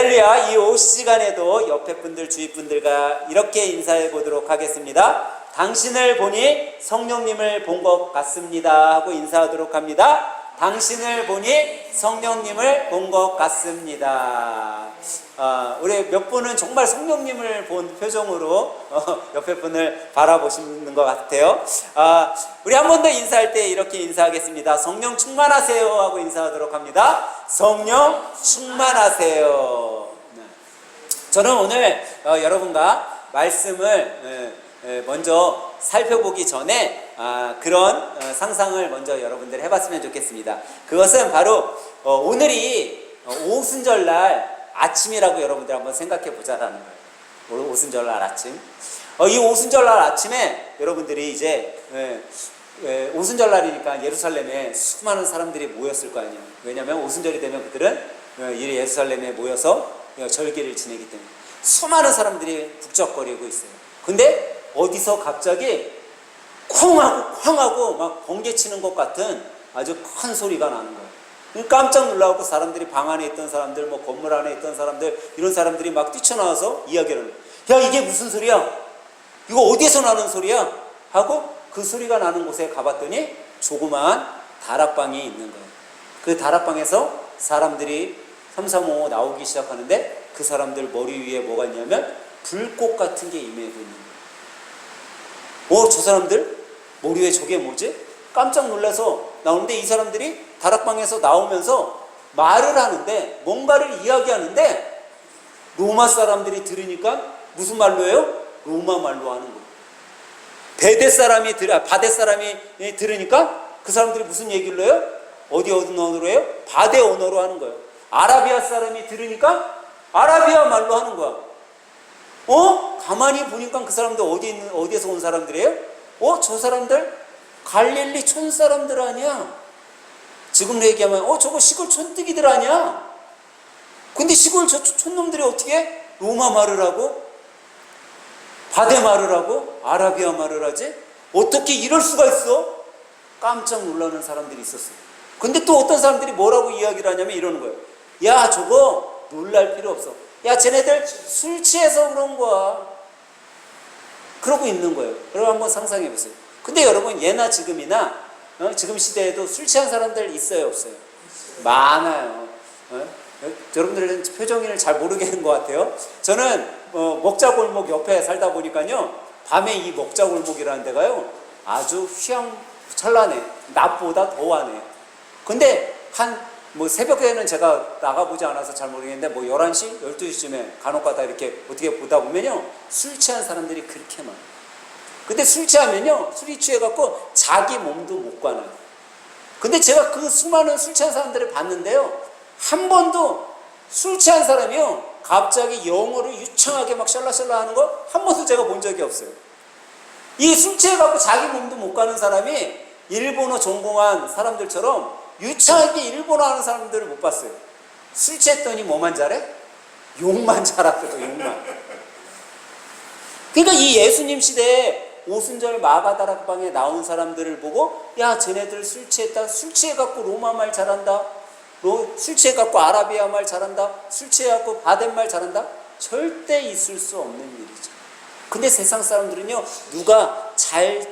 할렐루야. 이 오후 시간에도 옆에 분들 주위 분들과 이렇게 인사해 보도록 하겠습니다. 당신을 보니 성령님을 본 것 같습니다 하고 인사하도록 합니다. 당신을 보니 성령님을 본 것 같습니다. 우리 몇 분은 정말 성령님을 본 표정으로 옆에 분을 바라보시는 것 같아요. 우리 한 번 더 인사할 때 이렇게 인사하겠습니다. 성령 충만하세요 하고 인사하도록 합니다. 성령 충만하세요. 저는 오늘 여러분과 말씀을 먼저 살펴보기 전에 그런 상상을 먼저 여러분들 해봤으면 좋겠습니다. 그것은 바로 오늘이 오순절날 아침이라고 여러분들 한번 생각해 보자라는 거예요. 오순절날 아침. 이 오순절날 아침에 여러분들이 이제 오순절날이니까 예루살렘에 수많은 사람들이 모였을 거 아니에요. 왜냐하면 오순절이 되면 그들은 이 예루살렘에 모여서 절기를 지내기 때문에 수많은 사람들이 북적거리고 있어요. 근데 어디서 갑자기 쾅하고 막 번개치는 것 같은 아주 큰 소리가 나는 거예요. 깜짝 놀라고 사람들이 방 안에 있던 사람들, 뭐 건물 안에 있던 사람들, 이런 사람들이 막 뛰쳐나와서 이야기를 해요. 야, 이게 무슨 소리야? 이거 어디에서 나는 소리야? 하고 그 소리가 나는 곳에 가봤더니 조그마한 다락방이 있는 거예요. 그 다락방에서 사람들이 삼삼오오 나오기 시작하는데 그 사람들 머리 위에 뭐가 있냐면 불꽃 같은 게 임해고 있는 거예요. 저 사람들 머리 위에 저게 뭐지? 깜짝 놀라서 나오는데 이 사람들이 다락방에서 나오면서 말을 하는데 뭔가를 이야기하는데 로마 사람들이 들으니까 무슨 말로 해요? 로마 말로 하는 거예요. 바데 사람이 들으니까 그 사람들이 무슨 얘기를 해요? 어디 언어로 해요? 바데 언어로 하는 거예요. 아라비아 사람이 들으니까 아라비아 말로 하는 거야. 가만히 보니까 그 사람들 어디에서 온 사람들이에요? 저 사람들 갈릴리 촌 사람들 아니야? 지금 얘기하면 저거 시골 촌뜨기들 아니야? 근데 시골 촌놈들이 어떻게 로마 말을 하고 바데 말을 하고 아라비아 말을 하지? 어떻게 이럴 수가 있어? 깜짝 놀라는 사람들이 있었어요. 근데 또 어떤 사람들이 뭐라고 이야기를 하냐면 이러는 거예요. 야, 저거 놀랄 필요 없어. 야, 쟤네들 술 취해서 그런 거야. 그러고 있는 거예요. 여러분 한번 상상해 보세요. 근데 여러분 예나 지금이나 지금 시대에도 술 취한 사람들 있어요, 없어요? 많아요. 여러분들은 표정을 잘 모르겠는 것 같아요. 저는 먹자골목 옆에 살다 보니까요, 밤에 이 먹자골목이라는 데가요 아주 휘황찬란해. 낮보다 더하네. 근데 새벽에는 제가 나가보지 않아서 잘 모르겠는데 11시, 12시쯤에 간혹가다 이렇게 어떻게 보다 보면요 술 취한 사람들이 그렇게 많아요. 근데 술 취하면요 술이 취해갖고 자기 몸도 못 관아요. 근데 제가 그 수많은 술 취한 사람들을 봤는데요, 한 번도 술 취한 사람이요 갑자기 영어를 유창하게 막 샬라샬라 하는 거 한 번도 제가 본 적이 없어요. 이 술 취해갖고 자기 몸도 못 가는 사람이 일본어 전공한 사람들처럼 유창하게 일본어 하는 사람들을 못 봤어요. 술 취했더니 뭐만 잘해? 욕만 잘하더라고요. 욕만. 그러니까 이 예수님 시대에 오순절 마가다락방에 나온 사람들을 보고 야, 쟤네들 술 취했다. 술 취해갖고 로마 말 잘한다. 술 취해갖고 아라비아 말 잘한다. 술 취해갖고 바덴 말 잘한다. 절대 있을 수 없는 일이죠. 근데 세상 사람들은요, 누가 잘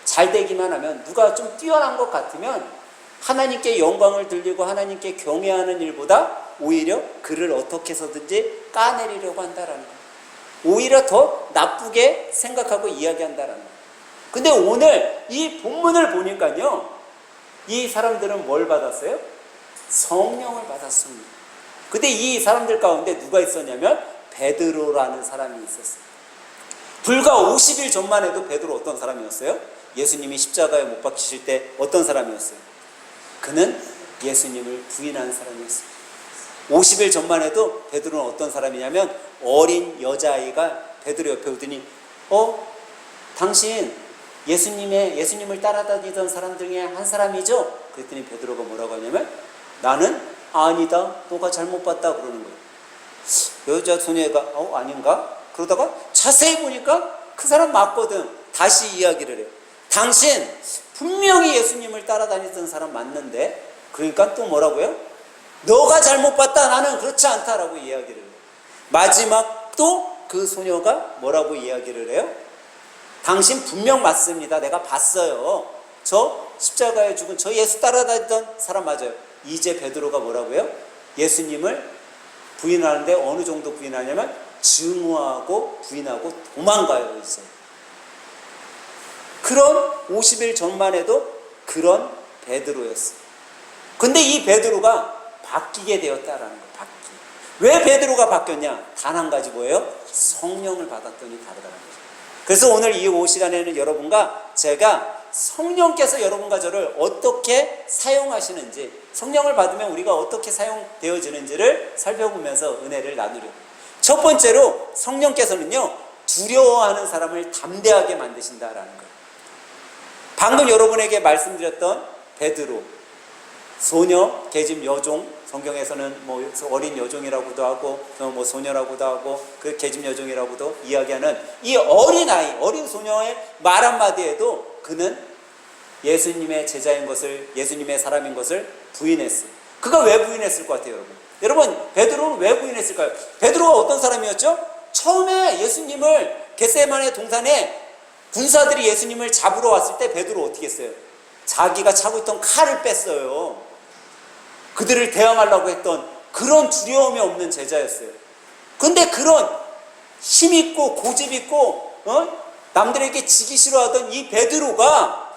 되기만 하면, 누가 좀 뛰어난 것 같으면 하나님께 영광을 돌리고 하나님께 경외하는 일보다 오히려 그를 어떻게 해서든지 까내리려고 한다라는 거예요. 오히려 더 나쁘게 생각하고 이야기한다라는 거예요. 근데 오늘 이 본문을 보니까요, 이 사람들은 뭘 받았어요? 성령을 받았습니다. 근데 이 사람들 가운데 누가 있었냐면 베드로라는 사람이 있었어요. 불과 50일 전만 해도 베드로 어떤 사람이었어요? 예수님이 십자가에 못 박히실 때 어떤 사람이었어요? 그는 예수님을 부인한 사람이었어요. 50일 전만 해도 베드로는 어떤 사람이냐면 어린 여자아이가 베드로 옆에 오더니 당신 예수님을 따라다니던 사람 중에 한 사람이죠? 그랬더니 베드로가 뭐라고 하냐면 나는 아니다, 너가 잘못 봤다 그러는 거예요. 여자 소녀가 아닌가? 그러다가 자세히 보니까 그 사람 맞거든. 다시 이야기를 해요. 당신 분명히 예수님을 따라다니던 사람 맞는데, 그러니까 또 뭐라고요? 너가 잘못 봤다, 나는 그렇지 않다라고 이야기를 해요. 마지막 또 그 소녀가 뭐라고 이야기를 해요? 당신 분명 맞습니다. 내가 봤어요. 저 십자가에 죽은 저 예수 따라다니던 사람 맞아요. 이제 베드로가 뭐라고 해요? 예수님을 부인하는데 어느 정도 부인하냐면 증오하고 부인하고 도망가요. 이제 그런 50일 전만 해도 그런 베드로였어요. 근데 이 베드로가 바뀌게 되었다라는 거예요. 왜 베드로가 바뀌었냐? 단 한 가지 뭐예요? 성령을 받았더니 다르다는 거죠. 그래서 오늘 이 오후 시간에는 여러분과 제가 성령께서 여러분과 저를 어떻게 사용하시는지, 성령을 받으면 우리가 어떻게 사용되어지는지를 살펴보면서 은혜를 나누려고. 첫 번째로 성령께서는요, 두려워하는 사람을 담대하게 만드신다라는 거예요. 방금 여러분에게 말씀드렸던 베드로, 소녀, 계집 여종, 성경에서는 뭐 어린 여종이라고도 하고 뭐 소녀라고도 하고 그 계집 여종이라고도 이야기하는 이 어린아이, 어린 소녀의 말 한마디에도 그는 예수님의 제자인 것을, 예수님의 사람인 것을 부인했어요. 그가 왜 부인했을 것 같아요, 여러분? 여러분, 베드로는 왜 부인했을까요? 베드로가 어떤 사람이었죠? 처음에 예수님을 겟세마네 동산에 군사들이 예수님을 잡으러 왔을 때 베드로 어떻게 했어요? 자기가 차고 있던 칼을 뺐어요. 그들을 대항하려고 했던 그런 두려움이 없는 제자였어요. 근데 그런 힘있고 고집있고 남들에게 지기 싫어하던 이 베드로가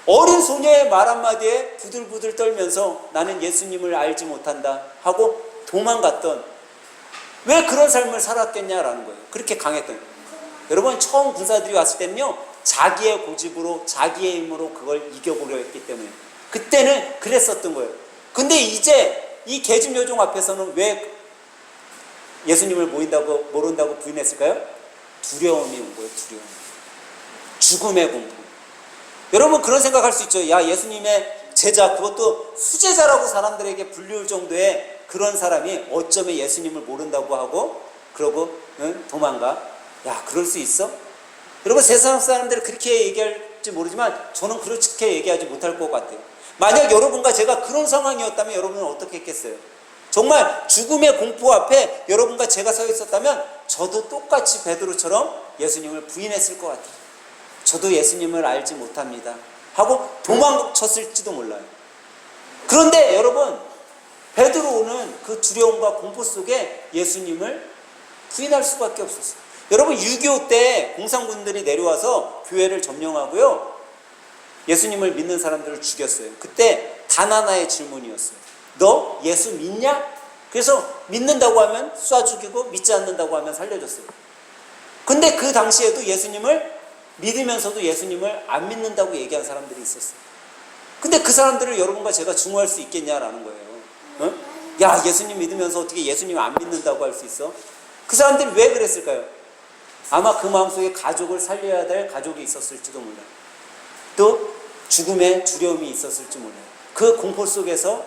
어린 소녀의 말 한마디에 부들부들 떨면서 나는 예수님을 알지 못한다 하고 도망갔던, 왜 그런 삶을 살았겠냐라는 거예요. 그렇게 강했던. 여러분, 처음 군사들이 왔을 때는요, 자기의 고집으로 자기의 힘으로 그걸 이겨보려 했기 때문에 그때는 그랬었던 거예요. 근데 이제 이 계집 여종 앞에서는 왜 예수님을 모른다고 부인했을까요? 두려움이 온 거예요. 두려움. 죽음의 공포. 여러분, 그런 생각할 수 있죠. 야, 예수님의 제자, 그것도 수제자라고 사람들에게 불리울 정도의 그런 사람이 어쩌면 예수님을 모른다고 하고 그러고 도망가. 야, 그럴 수 있어? 여러분, 세상 사람들은 그렇게 얘기할지 모르지만 저는 그렇게 얘기하지 못할 것 같아요. 만약 여러분과 제가 그런 상황이었다면 여러분은 어떻게 했겠어요? 정말 죽음의 공포 앞에 여러분과 제가 서 있었다면 저도 똑같이 베드로처럼 예수님을 부인했을 것 같아요. 저도 예수님을 알지 못합니다 하고 도망쳤을지도 몰라요. 그런데 여러분, 베드로는 그 두려움과 공포 속에 예수님을 부인할 수밖에 없었어요. 여러분, 6.25 때 공산군들이 내려와서 교회를 점령하고요, 예수님을 믿는 사람들을 죽였어요. 그때 단 하나의 질문이었어요. 너 예수 믿냐? 그래서 믿는다고 하면 쏴 죽이고 믿지 않는다고 하면 살려줬어요. 근데 그 당시에도 예수님을 믿으면서도 예수님을 안 믿는다고 얘기한 사람들이 있었어요. 근데 그 사람들을 여러분과 제가 증오할 수 있겠냐라는 거예요. 야, 예수님 믿으면서 어떻게 예수님 안 믿는다고 할 수 있어? 그 사람들이 왜 그랬을까요? 아마 그 마음속에 가족을 살려야 될 가족이 있었을지도 몰라요. 또 죽음의 두려움이 있었을지 몰라요. 그 공포 속에서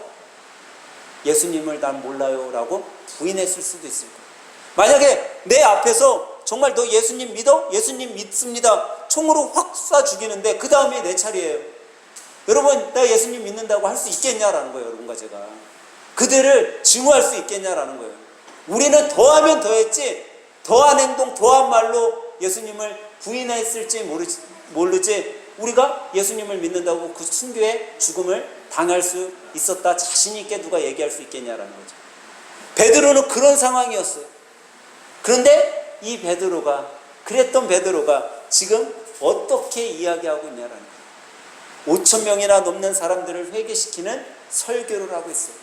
예수님을 난 몰라요 라고 부인했을 수도 있을 거예요. 만약에 내 앞에서 정말 너 예수님 믿어? 예수님 믿습니다. 총으로 확 쏴 죽이는데 그 다음에 내 차례예요. 여러분, 나 예수님 믿는다고 할 수 있겠냐라는 거예요. 여러분과 제가 그들을 증오할 수 있겠냐라는 거예요. 우리는 더하면 더했지, 더한 행동, 더한 말로 예수님을 부인했을지 모르지 우리가 예수님을 믿는다고 그 순교의 죽음을 당할 수 있었다 자신 있게 누가 얘기할 수 있겠냐라는 거죠. 베드로는 그런 상황이었어요. 그런데 이 베드로가, 그랬던 베드로가 지금 어떻게 이야기하고 있냐라는 거예요. 5,000명이나 넘는 사람들을 회개시키는 설교를 하고 있어요.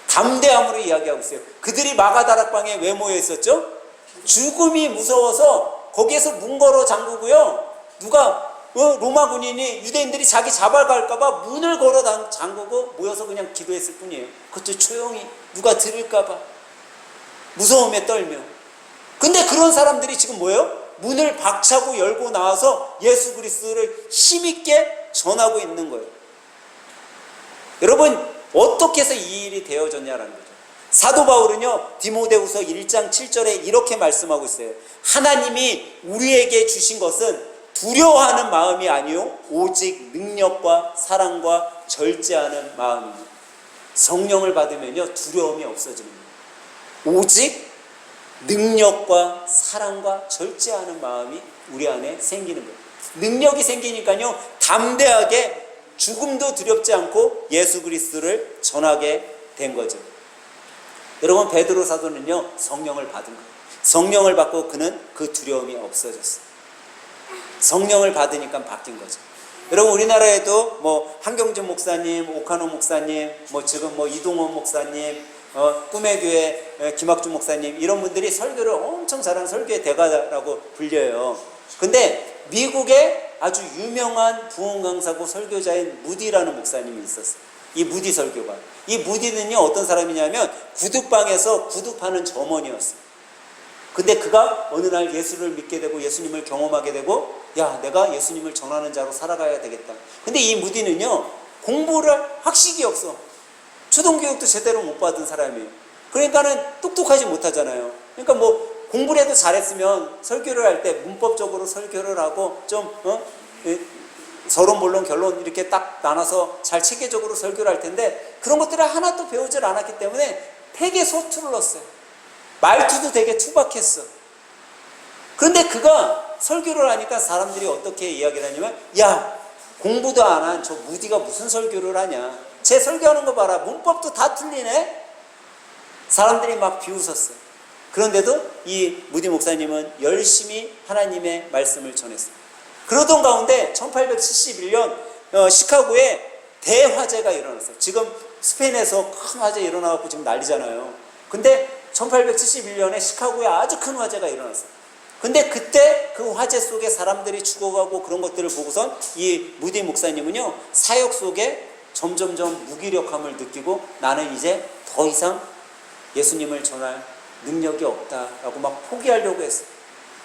담대함으로 이야기하고 있어요. 그들이 마가다락방에 왜 모여 있었죠? 죽음이 무서워서 거기에서 문 걸어 잠그고요, 누가 로마 군인이 유대인들이 자기 잡아갈까봐 문을 걸어 잠그고 모여서 그냥 기도했을 뿐이에요. 그것도 조용히, 누가 들을까봐 무서움에 떨며. 근데 그런 사람들이 지금 뭐예요? 문을 박차고 열고 나와서 예수 그리스도를 힘있게 전하고 있는 거예요. 여러분, 어떻게 해서 이 일이 되어졌냐라는 거죠. 사도 바울은요, 디모데후서 1장 7절에 이렇게 말씀하고 있어요. 하나님이 우리에게 주신 것은 두려워하는 마음이 아니요 오직 능력과 사랑과 절제하는 마음입니다. 성령을 받으면요 두려움이 없어지는 거예요. 오직 능력과 사랑과 절제하는 마음이 우리 안에 생기는 거예요. 능력이 생기니까요 담대하게 죽음도 두렵지 않고 예수 그리스도를 전하게 된 거죠. 여러분 베드로 사도는요 성령을 받은 거예요. 성령을 받고 그는 그 두려움이 없어졌어요. 성령을 받으니까 바뀐 거죠. 여러분 우리나라에도 뭐 한경준 목사님, 오카노 목사님, 뭐 지금 뭐 이동원 목사님, 꿈의 교회 김학준 목사님 이런 분들이 설교를 엄청 잘하는 설교의 대가라고 불려요. 근데 미국에 아주 유명한 부흥 강사고 설교자인 무디라는 목사님이 있었어요. 이 무디 설교가. 이 무디는요 어떤 사람이냐면 구두방에서 구두파는 점원이었어요. 근데 그가 어느 날 예수를 믿게 되고 예수님을 경험하게 되고 야 내가 예수님을 전하는 자로 살아가야 되겠다. 근데 이 무디는요 공부를 학식이 없어. 초등교육도 제대로 못 받은 사람이에요. 그러니까는 똑똑하지 못하잖아요. 그러니까 뭐 공부를 해도 잘했으면 설교를 할 때 문법적으로 설교를 하고 좀 서론 본론 결론 이렇게 딱 나눠서 잘 체계적으로 설교를 할 텐데 그런 것들을 하나도 배우질 않았기 때문에 되게 서투를 넣었어요. 말투도 되게 투박했어. 그런데 그가 설교를 하니까 사람들이 어떻게 이야기를 하냐면 야 공부도 안 한 저 무디가 무슨 설교를 하냐. 제 설교하는 거 봐라. 문법도 다 틀리네. 사람들이 막 비웃었어요. 그런데도 이 무디 목사님은 열심히 하나님의 말씀을 전했어요. 그러던 가운데 1871년 시카고에 대화재가 일어났어요. 지금 스페인에서 큰 화재 일어나고 지금 난리잖아요. 근데 1871년에 시카고에 아주 큰 화재가 일어났어요. 근데 그때 그 화재 속에 사람들이 죽어가고 그런 것들을 보고선 이 무디 목사님은요 사역 속에 점점점 무기력함을 느끼고 나는 이제 더 이상 예수님을 전할 능력이 없다라고 막 포기하려고 했어요.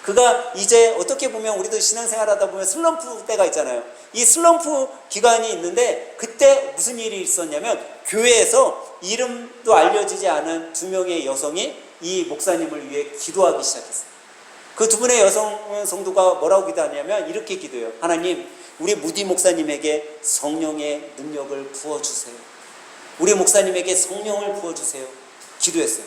그가 이제 어떻게 보면 우리도 신앙생활 하다 보면 슬럼프 때가 있잖아요. 이 슬럼프 기간이 있는데 그때 무슨 일이 있었냐면 교회에서 이름도 알려지지 않은 2명의 여성이 이 목사님을 위해 기도하기 시작했어요. 그 2분의 여성 성도가 뭐라고 기도하냐면 이렇게 기도해요. 하나님 우리 무디 목사님에게 성령의 능력을 부어주세요. 우리 목사님에게 성령을 부어주세요. 기도했어요.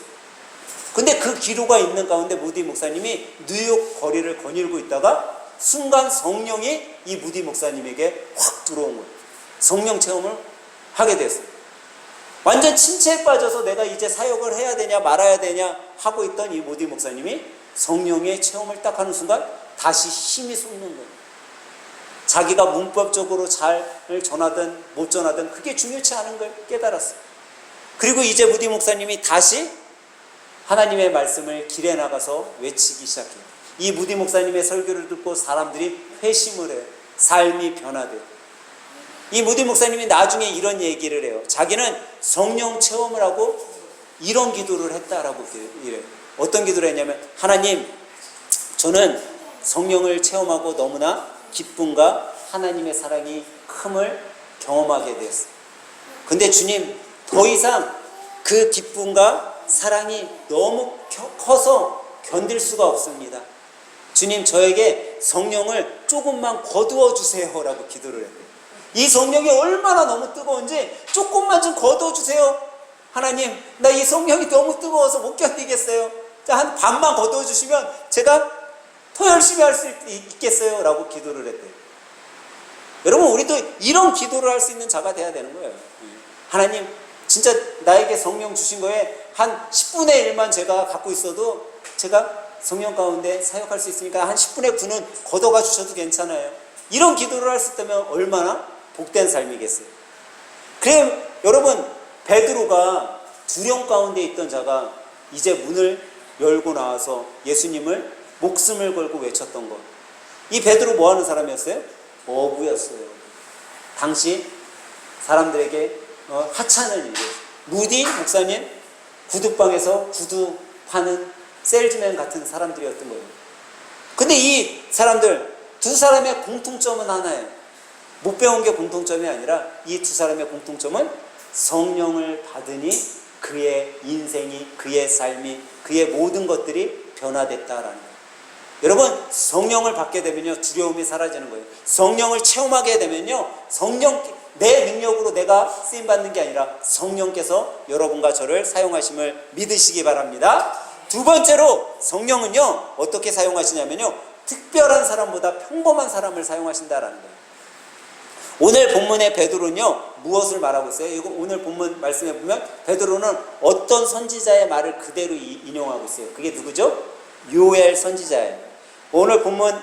근데 그 기도가 있는 가운데 무디 목사님이 뉴욕 거리를 거닐고 있다가 순간 성령이 이 무디 목사님에게 확 들어온 거예요. 성령 체험을 하게 됐어요. 완전 침체에 빠져서 내가 이제 사역을 해야 되냐 말아야 되냐 하고 있던 이 무디 목사님이 성령의 체험을 딱 하는 순간 다시 힘이 솟는 거예요. 자기가 문법적으로 잘 전하든 못 전하든 그게 중요치 않은 걸 깨달았어요. 그리고 이제 무디 목사님이 다시 하나님의 말씀을 길에 나가서 외치기 시작해요. 이 무디 목사님의 설교를 듣고 사람들이 회심을 해요. 삶이 변화돼요. 이 무디 목사님이 나중에 이런 얘기를 해요. 자기는 성령 체험을 하고 이런 기도를 했다라고 이래요. 어떤 기도를 했냐면 하나님 저는 성령을 체험하고 너무나 기쁨과 하나님의 사랑이 큼을 경험하게 됐어요. 근데 주님 더 이상 그 기쁨과 사랑이 너무 커서 견딜 수가 없습니다. 주님 저에게 성령을 조금만 거두어 주세요 라고 기도를 했대요. 이 성령이 얼마나 너무 뜨거운지 조금만 좀 거두어 주세요. 하나님 나 이 성령이 너무 뜨거워서 못 견디겠어요. 한 반만 거두어 주시면 제가 더 열심히 할 수 있겠어요 라고 기도를 했대요. 여러분 우리도 이런 기도를 할 수 있는 자가 돼야 되는 거예요. 하나님 진짜 나에게 성령 주신 거에 한 10분의 1만 제가 갖고 있어도 제가 성령 가운데 사역할 수 있으니까 한 10분의 9는 걷어가 주셔도 괜찮아요. 이런 기도를 할 수 있다면 얼마나 복된 삶이겠어요. 그래 여러분 베드로가 두려움 가운데 있던 자가 이제 문을 열고 나와서 예수님을 목숨을 걸고 외쳤던 것. 이 베드로 뭐 하는 사람이었어요? 어부였어요. 당시 사람들에게 하찮은 일이었어요. 무디 목사님 구두방에서 구두 파는 셀즈맨 같은 사람들이었던 거예요. 근데 이 사람들 두 사람의 공통점은 하나예요. 못 배운 게 공통점이 아니라 이 두 사람의 공통점은 성령을 받으니 그의 인생이 그의 삶이 그의 모든 것들이 변화됐다라는 거예요. 여러분 성령을 받게 되면요 두려움이 사라지는 거예요. 성령을 체험하게 되면요 성령 내 능력으로 내가 쓰임받는 게 아니라 성령께서 여러분과 저를 사용하심을 믿으시기 바랍니다. 두 번째로 성령은요 어떻게 사용하시냐면요 특별한 사람보다 평범한 사람을 사용하신다라는 거예요. 오늘 본문의 베드로는요 무엇을 말하고 있어요? 이거 오늘 본문 말씀해 보면 베드로는 어떤 선지자의 말을 그대로 인용하고 있어요. 그게 누구죠? 요엘 선지자예요. 오늘 본문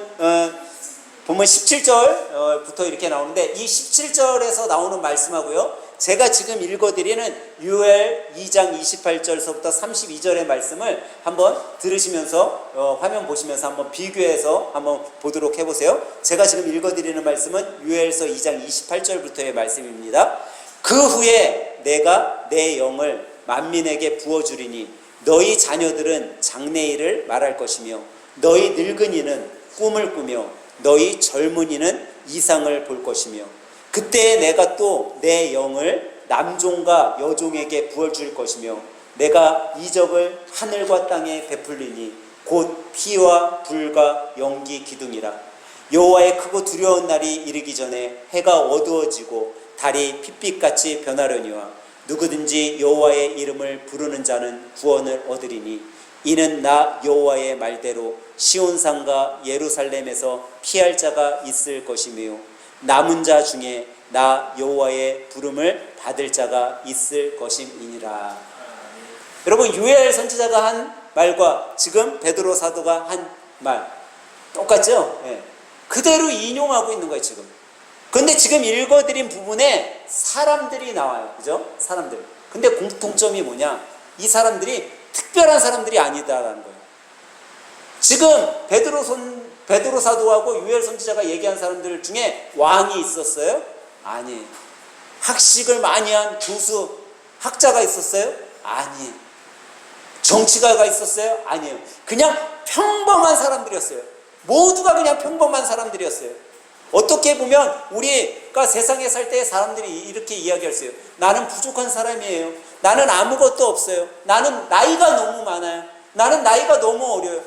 17절부터 이렇게 나오는데 이 17절에서 나오는 말씀하고요 제가 지금 읽어드리는 요엘 2장 28절서부터 32절의 말씀을 한번 들으시면서 화면 보시면서 한번 비교해서 한번 보도록 해보세요. 제가 지금 읽어드리는 말씀은 요엘서 2장 28절부터의 말씀입니다. 그 후에 내가 내 영을 만민에게 부어주리니 너희 자녀들은 장래일을 말할 것이며 너희 늙은이는 꿈을 꾸며 너희 젊은이는 이상을 볼 것이며 그때 내가 또 내 영을 남종과 여종에게 부어줄 것이며 내가 이적을 하늘과 땅에 베풀리니 곧 피와 불과 연기 기둥이라. 여호와의 크고 두려운 날이 이르기 전에 해가 어두워지고 달이 핏빛같이 변하려니와 누구든지 여호와의 이름을 부르는 자는 구원을 얻으리니 이는 나 여호와의 말대로 시온산과 예루살렘에서 피할 자가 있을 것이며 남은 자 중에 나 여호와의 부름을 받을 자가 있을 것임이니라. 여러분 요엘 선지자가 한 말과 지금 베드로 사도가 한 말 똑같죠? 네. 그대로 인용하고 있는 거예요 지금. 그런데 지금 읽어드린 부분에 사람들이 나와요. 그죠? 사람들. 근데 공통점이 뭐냐? 이 사람들이 특별한 사람들이 아니다라는 거예요. 지금 베드로 사도하고 요엘 선지자가 얘기한 사람들 중에 왕이 있었어요? 아니에요. 학식을 많이 한 교수, 학자가 있었어요? 아니에요. 정치가가 있었어요? 아니에요. 그냥 평범한 사람들이었어요. 모두가 그냥 평범한 사람들이었어요. 어떻게 보면 우리가 세상에 살 때 사람들이 이렇게 이야기했어요. 나는 부족한 사람이에요. 나는 아무것도 없어요. 나는 나이가 너무 많아요. 나는 나이가 너무 어려요.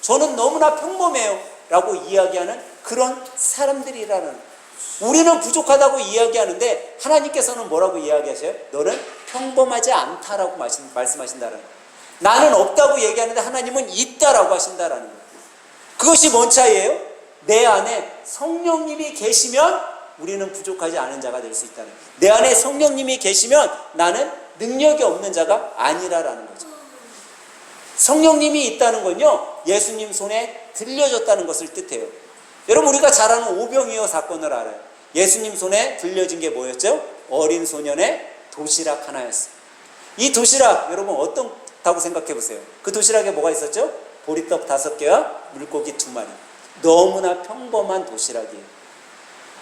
저는 너무나 평범해요. 라고 이야기하는 그런 사람들이라는. 우리는 부족하다고 이야기하는데 하나님께서는 뭐라고 이야기하셔요? 너는 평범하지 않다라고 말씀하신다는 거예요. 나는 없다고 얘기하는데 하나님은 있다라고 하신다라는 거예요. 그것이 뭔 차이예요? 내 안에 성령님이 계시면 우리는 부족하지 않은 자가 될 수 있다는 거예요. 내 안에 성령님이 계시면 나는 능력이 없는 자가 아니라라는 거죠. 성령님이 있다는 건요 예수님 손에 들려졌다는 것을 뜻해요. 여러분 우리가 잘 아는 오병이어 사건을 알아요. 예수님 손에 들려진 게 뭐였죠? 어린 소년의 도시락 하나였어요. 이 도시락 여러분 어떻다고 생각해 보세요. 그 도시락에 뭐가 있었죠? 보리떡 5개와 물고기 2마리. 너무나 평범한 도시락이에요.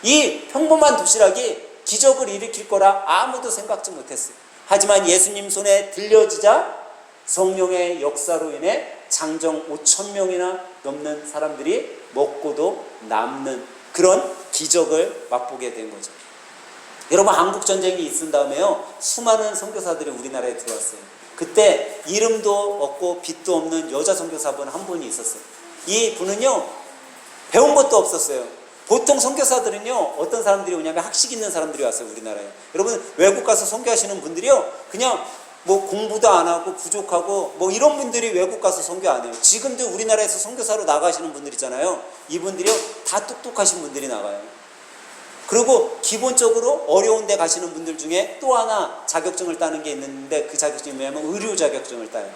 이 평범한 도시락이 기적을 일으킬 거라 아무도 생각지 못했어요. 하지만 예수님 손에 들려지자 성령의 역사로 인해 장정 5,000명이나 넘는 사람들이 먹고도 남는 그런 기적을 맛보게 된 거죠. 여러분 한국전쟁이 있은 다음에요 수많은 선교사들이 우리나라에 들어왔어요. 그때 이름도 없고 빚도 없는 여자 선교사분 한 분이 있었어요. 이 분은요 배운 것도 없었어요. 보통 선교사들은요 어떤 사람들이 오냐면 학식 있는 사람들이 왔어요. 우리나라에. 여러분 외국 가서 선교하시는 분들이요 그냥 뭐 공부도 안 하고 부족하고 뭐 이런 분들이 외국 가서 선교 안 해요. 지금도 우리나라에서 선교사로 나가시는 분들 있잖아요. 이분들이요 다 똑똑하신 분들이 나가요. 그리고 기본적으로 어려운 데 가시는 분들 중에 또 하나 자격증을 따는 게 있는데 그 자격증이 뭐냐면 의료 자격증을 따요.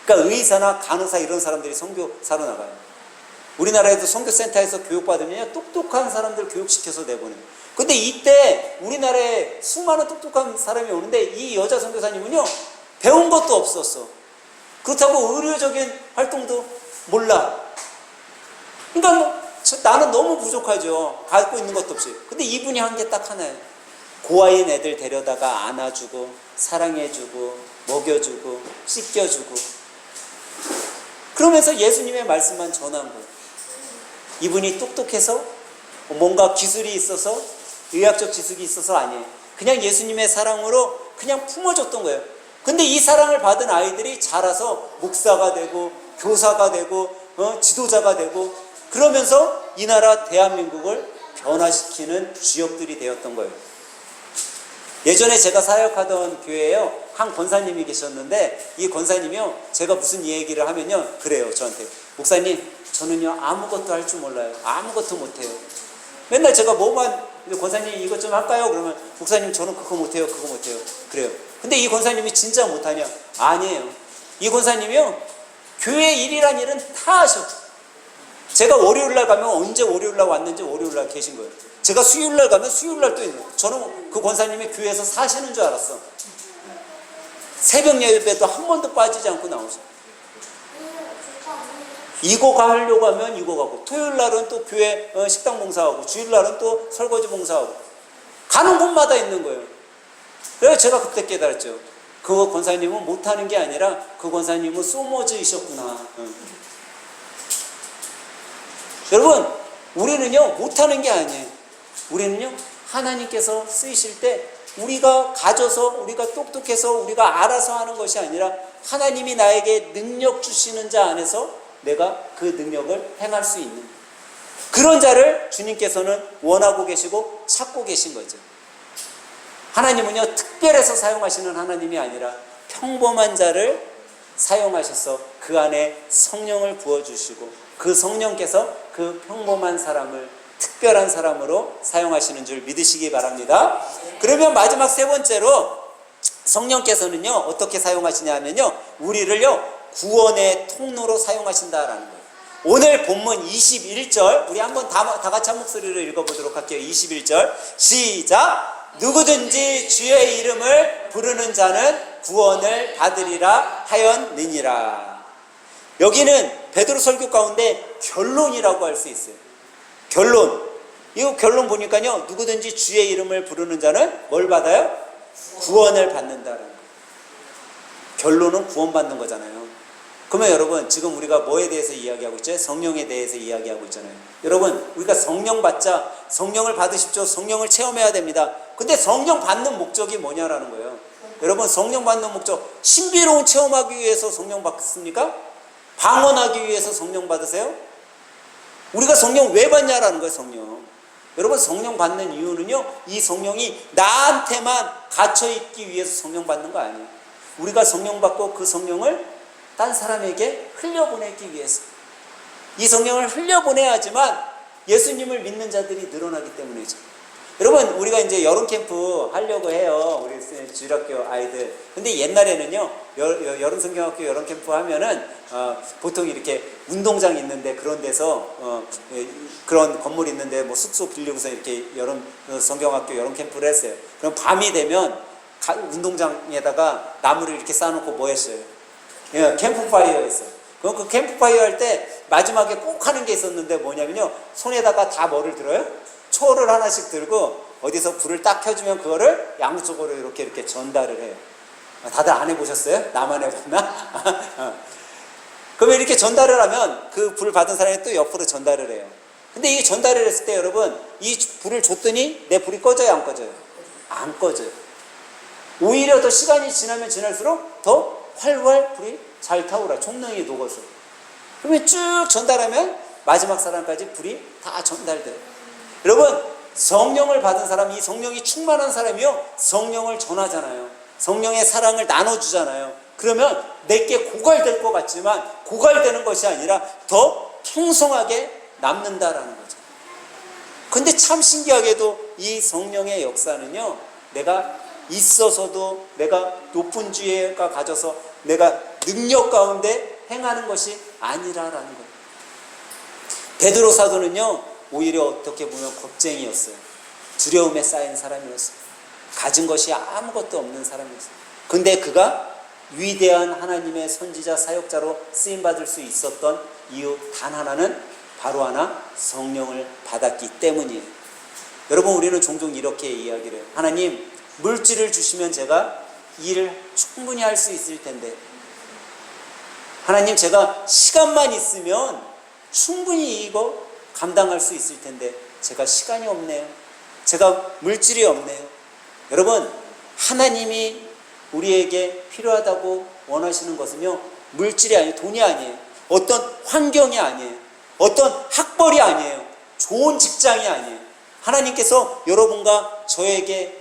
그러니까 의사나 간호사 이런 사람들이 선교사로 나가요. 우리나라에도 선교센터에서 교육받으면 똑똑한 사람들 교육시켜서 내보내요. 근데 이때 우리나라에 수많은 똑똑한 사람이 오는데 이 여자 선교사님은요 배운 것도 없었어. 그렇다고 의료적인 활동도 몰라. 그러니까 나는 너무 부족하죠. 갖고 있는 것도 없이. 근데 이분이 한 게 딱 하나예요. 고아인 애들 데려다가 안아주고 사랑해주고 먹여주고 씻겨주고 그러면서 예수님의 말씀만 전한 거예요. 이분이 똑똑해서 뭔가 기술이 있어서 의학적 지식이 있어서 아니에요. 그냥 예수님의 사랑으로 그냥 품어줬던 거예요. 근데 이 사랑을 받은 아이들이 자라서 목사가 되고 교사가 되고 지도자가 되고 그러면서 이 나라 대한민국을 변화시키는 주역들이 되었던 거예요. 예전에 제가 사역하던 교회에요, 한 권사님이 계셨는데, 이 권사님이요, 제가 무슨 얘기를 하면요, 그래요, 저한테. 목사님, 저는요, 아무것도 할 줄 몰라요. 아무것도 못해요. 맨날 제가 뭐만, 권사님 이것 좀 할까요? 그러면, 목사님, 저는 그거 못해요, 그거 못해요. 그래요. 근데 이 권사님이 진짜 못하냐? 아니에요. 이 권사님이요, 교회 일이란 일은 다 하셔. 제가 월요일날 가면 언제 월요일날 왔는지 월요일날 계신 거예요. 제가 수요일날 가면 수요일날 또 있는 거예요. 저는 그 권사님이 교회에서 사시는 줄 알았어. 새벽 예배도 한 번도 빠지지 않고 나오죠. 이거 하려고 하면 이거 가고, 토요일날은 또 교회 식당 봉사하고, 주일날은 또 설거지 봉사하고, 가는 곳마다 있는 거예요. 그래서 제가 그때 깨달았죠. 그 권사님은 못하는 게 아니라 그 권사님은 소머즈이셨구나. 여러분, 우리는요, 못하는 게 아니에요. 우리는요, 하나님께서 쓰이실 때 우리가 가져서, 우리가 똑똑해서, 우리가 알아서 하는 것이 아니라 하나님이 나에게 능력 주시는 자 안에서 내가 그 능력을 행할 수 있는 그런 자를 주님께서는 원하고 계시고 찾고 계신 거죠. 하나님은요, 특별해서 사용하시는 하나님이 아니라 평범한 자를 사용하셔서 그 안에 성령을 부어주시고 그 성령께서 그 평범한 사람을 특별한 사람으로 사용하시는 줄 믿으시기 바랍니다. 그러면 마지막 세 번째로 성령께서는요, 어떻게 사용하시냐면요, 우리를요, 구원의 통로로 사용하신다라는 거예요. 오늘 본문 21절, 우리 한번 다 같이 한 목소리로 읽어보도록 할게요. 21절, 시작! 누구든지 주의 이름을 부르는 자는 구원을 받으리라 하였느니라. 여기는 베드로 설교 가운데 결론이라고 할 수 있어요. 결론. 이 결론 보니까요, 누구든지 주의 이름을 부르는 자는 뭘 받아요? 구원을 받는다는 거예요. 결론은 구원받는 거잖아요. 그러면 여러분, 지금 우리가 뭐에 대해서 이야기하고 있죠? 성령에 대해서 이야기하고 있잖아요. 여러분, 우리가 성령 받자, 성령을 받으십시오, 성령을 체험해야 됩니다. 근데 성령 받는 목적이 뭐냐라는 거예요. 여러분, 성령 받는 목적, 신비로운 체험하기 위해서 성령 받습니까? 방언하기 위해서 성령 받으세요? 우리가 성령 왜 받냐라는 거예요. 성령. 여러분, 성령 받는 이유는요, 이 성령이 나한테만 갇혀있기 위해서 성령 받는 거 아니에요. 우리가 성령 받고 그 성령을 딴 사람에게 흘려보내기 위해서, 이 성령을 흘려보내야지만 예수님을 믿는 자들이 늘어나기 때문이죠. 여러분, 우리가 이제 여름 캠프 하려고 해요. 우리 주일학교 아이들. 근데 옛날에는요, 여름 성경학교 여름 캠프 하면은 보통 이렇게 운동장 있는데, 그런 데서 그런 건물 있는데 뭐 숙소 빌리고서 이렇게 여름 성경학교 여름 캠프를 했어요. 그럼 밤이 되면 운동장에다가 나무를 이렇게 쌓아놓고 뭐 했어요? 캠프파이어 했어요. 그럼 그 캠프파이어 할 때 마지막에 꼭 하는 게 있었는데 뭐냐면요, 손에다가 다 뭐를 들어요? 초를 하나씩 들고 어디서 불을 딱 켜주면 그거를 양쪽으로 이렇게 전달을 해요. 다들 안 해보셨어요? 나만 해봤나? 그러면 이렇게 전달을 하면 그 불 받은 사람이 또 옆으로 전달을 해요. 근데 이 전달을 했을 때 여러분, 이 불을 줬더니 내 불이 꺼져요, 안 꺼져요? 안 꺼져요. 오히려 더 시간이 지나면 지날수록 더 활활 불이 잘 타오라. 총명이 녹아서. 그러면 쭉 전달하면 마지막 사람까지 불이 다 전달돼요. 여러분, 성령을 받은 사람, 이 성령이 충만한 사람이요, 성령을 전하잖아요. 성령의 사랑을 나눠주잖아요. 그러면 내게 고갈될 것 같지만 고갈되는 것이 아니라 더 풍성하게 남는다라는 거죠. 근데 참 신기하게도 이 성령의 역사는요, 내가 있어서도, 내가 높은 지혜가 가져서 내가 능력 가운데 행하는 것이 아니라라는 거예요. 베드로 사도는요, 오히려 어떻게 보면 겁쟁이였어요. 두려움에 쌓인 사람이었어요. 가진 것이 아무것도 없는 사람이었어요. 근데 그가 위대한 하나님의 선지자 사역자로 쓰임받을 수 있었던 이유 단 하나는 바로 하나, 성령을 받았기 때문이에요. 여러분, 우리는 종종 이렇게 이야기를 해요. 하나님, 물질을 주시면 제가 일을 충분히 할 수 있을 텐데, 하나님, 제가 시간만 있으면 충분히 이거 감당할 수 있을 텐데 제가 시간이 없네요. 제가 물질이 없네요. 여러분, 하나님이 우리에게 필요하다고 원하시는 것은요, 물질이 아니에요. 돈이 아니에요. 어떤 환경이 아니에요. 어떤 학벌이 아니에요. 좋은 직장이 아니에요. 하나님께서 여러분과 저에게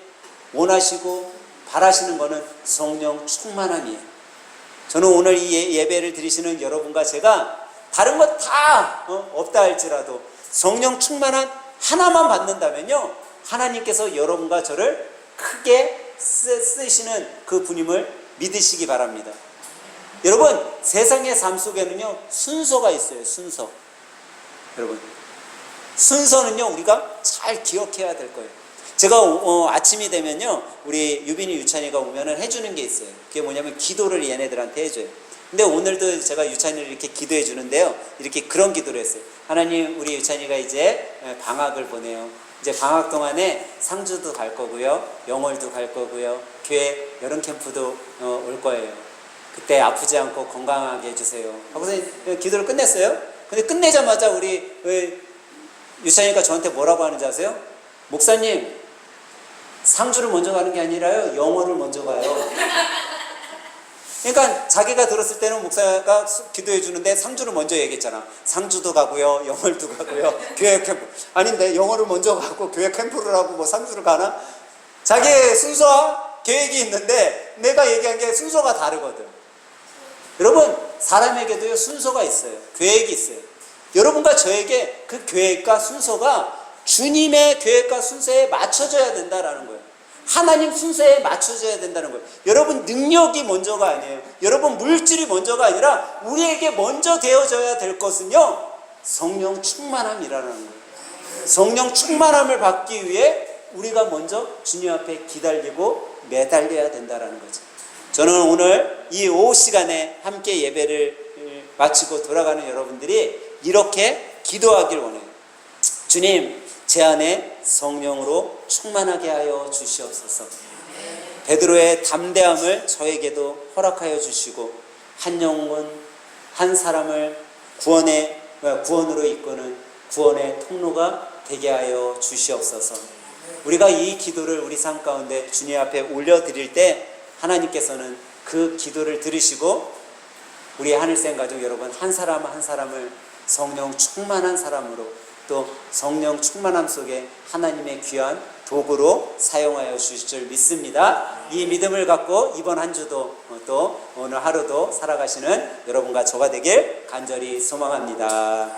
원하시고 바라시는 것은 성령 충만함이에요. 저는 오늘 이 예배를 드리시는 여러분과 제가 다른 것 다 없다 할지라도 성령 충만한 하나만 받는다면요, 하나님께서 여러분과 저를 크게 쓰시는 그 분임을 믿으시기 바랍니다. 여러분, 세상의 삶 속에는요 순서가 있어요. 순서. 여러분, 순서는요 우리가 잘 기억해야 될 거예요. 제가 아침이 되면요 우리 유빈이 유찬이가 오면은 해주는 게 있어요. 그게 뭐냐면 기도를 얘네들한테 해줘요. 근데 오늘도 제가 유찬이를 이렇게 기도해 주는데요, 이렇게 그런 기도를 했어요. 하나님, 우리 유찬이가 이제 방학을 보내요. 이제 방학 동안에 상주도 갈 거고요, 영월도 갈 거고요, 교회 여름 캠프도 올 거예요. 그때 아프지 않고 건강하게 해주세요 하고서 기도를 끝냈어요. 근데 끝내자마자 우리 유찬이가 저한테 뭐라고 하는지 아세요? 목사님, 상주를 먼저 가는 게 아니라요 영월을 먼저 가요. 그러니까 자기가 들었을 때는 목사가 기도해 주는데 상주를 먼저 얘기했잖아. 상주도 가고요, 영월도 가고요, 교회 캠프. 아닌데 영월을 먼저 가고 교회 캠프를 하고 뭐 상주를 가나? 자기의 순서와 계획이 있는데 내가 얘기한 게 순서가 다르거든. 여러분, 사람에게도요 순서가 있어요. 계획이 있어요. 여러분과 저에게 그 계획과 순서가 주님의 계획과 순서에 맞춰져야 된다라는 거예요. 하나님 순서에 맞춰져야 된다는 거예요. 여러분, 능력이 먼저가 아니에요. 여러분, 물질이 먼저가 아니라 우리에게 먼저 되어져야 될 것은요 성령 충만함이라는 거예요. 성령 충만함을 받기 위해 우리가 먼저 주님 앞에 기다리고 매달려야 된다는 거죠. 저는 오늘 이 오후 시간에 함께 예배를 마치고 돌아가는 여러분들이 이렇게 기도하길 원해요. 주님, 제 안에 성령으로 충만하게 하여 주시옵소서. 베드로의 담대함을 저에게도 허락하여 주시고 한 영혼 한 사람을 구원으로 이끄는 구원의 통로가 되게 하여 주시옵소서. 우리가 이 기도를 우리 삶 가운데 주님 앞에 올려드릴 때 하나님께서는 그 기도를 들으시고 우리 하늘샘 가족 여러분 한 사람 한 사람을 성령 충만한 사람으로, 또 성령 충만함 속에 하나님의 귀한 도구로 사용하여 주실 줄 믿습니다. 이 믿음을 갖고 이번 한 주도 또 오늘 하루도 살아가시는 여러분과 저가 되길 간절히 소망합니다.